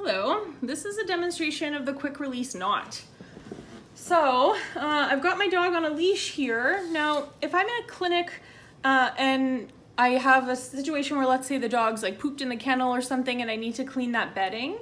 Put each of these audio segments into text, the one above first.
Hello, this is a demonstration of the quick release knot. So I've got my dog on a leash here. Now, if I'm in a clinic and I have a situation where, let's say, the dog's like pooped in the kennel or something and I need to clean that bedding,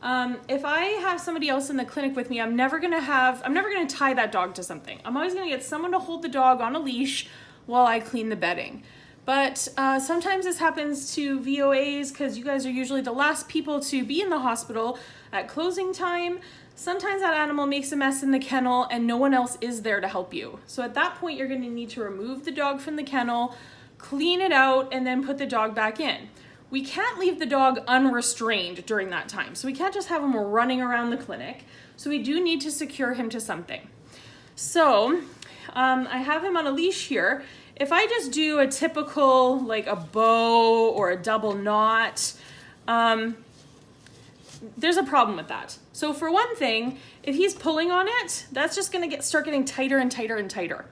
if I have somebody else in the clinic with me, I'm never gonna tie that dog to something. I'm always gonna get someone to hold the dog on a leash while I clean the bedding. But sometimes this happens to VOAs because you guys are usually the last people to be in the hospital at closing time. Sometimes that animal makes a mess in the kennel and no one else is there to help you. So at that point, you're going to need to remove the dog from the kennel, clean it out, and then put the dog back in. We can't leave the dog unrestrained during that time. So we can't just have him running around the clinic. So we do need to secure him to something. So I have him on a leash here. If I just do a typical, like a bow or a double knot, there's a problem with that. So for one thing, if he's pulling on it, that's just gonna start getting tighter and tighter and tighter.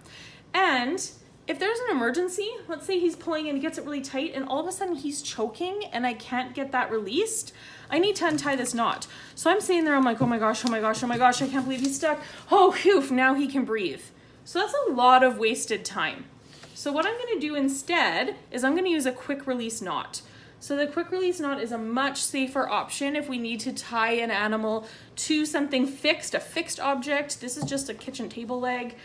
And if there's an emergency, let's say he's pulling and he gets it really tight and all of a sudden he's choking and I can't get that released, I need to untie this knot. So I'm sitting there, I'm like, oh my gosh, oh my gosh, oh my gosh, I can't believe he's stuck. Oh, phew, now he can breathe. So that's a lot of wasted time. So what I'm going to do instead is I'm going to use a quick release knot. So the quick release knot is a much safer option if we need to tie an animal to something fixed, a fixed object. This is just a kitchen table leg.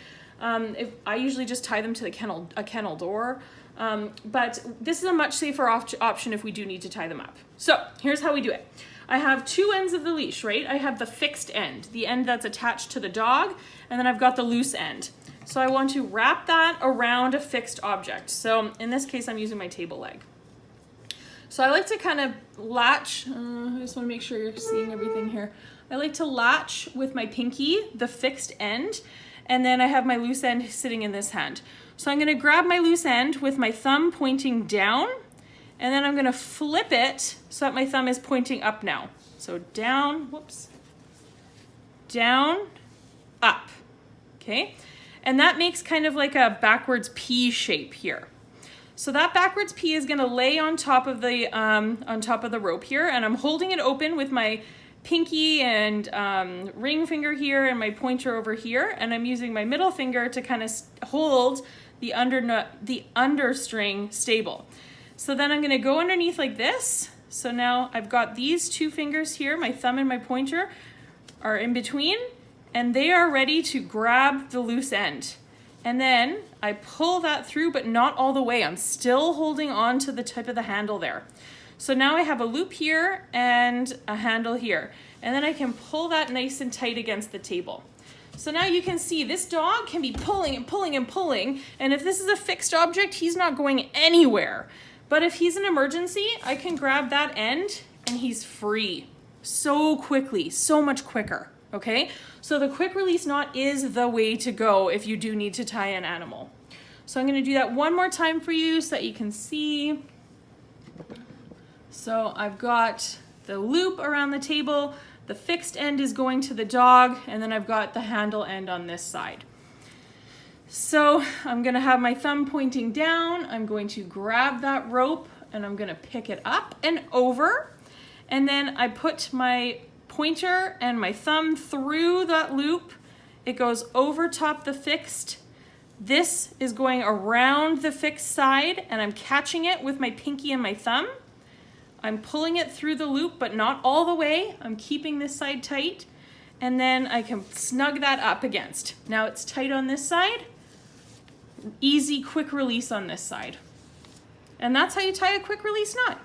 If I usually just tie them to the a kennel door. But this is a much safer option if we do need to tie them up. So here's how we do it. I have two ends of the leash, right? I have the fixed end, the end that's attached to the dog, and then I've got the loose end. So I want to wrap that around a fixed object. So in this case, I'm using my table leg. So I like to kind of latch, I just want to make sure you're seeing everything here. I like to latch with my pinky, the fixed end, and then I have my loose end sitting in this hand. So I'm going to grab my loose end with my thumb pointing down, and then I'm going to flip it so that my thumb is pointing up now. So down, whoops, down, up, okay? And that makes kind of like a backwards P shape here. So that backwards P is going to lay on top of the rope here, and I'm holding it open with my pinky and ring finger here and my pointer over here, and I'm using my middle finger to kind of hold the understring stable. So then I'm going to go underneath like this. So now I've got these two fingers here, my thumb and my pointer are in between, and they are ready to grab the loose end. And then I pull that through, but not all the way. I'm still holding on to the tip of the handle there. So now I have a loop here and a handle here. And then I can pull that nice and tight against the table. So now you can see this dog can be pulling and pulling and pulling. And if this is a fixed object, he's not going anywhere. But if he's an emergency, I can grab that end and he's free so quickly, so much quicker. Okay, so the quick release knot is the way to go if you do need to tie an animal. So I'm going to do that one more time for you so that you can see. So I've got the loop around the table, the fixed end is going to the dog, and then I've got the handle end on this side. So I'm going to have my thumb pointing down, I'm going to grab that rope and I'm going to pick it up and over, and then I put my pointer and my thumb through that loop. It goes over top the fixed. This is going around the fixed side and I'm catching it with my pinky and my thumb. I'm pulling it through the loop, but not all the way. I'm keeping this side tight, and then I can snug that up against. Now it's tight on this side. Easy, quick release on this side. And that's how you tie a quick release knot.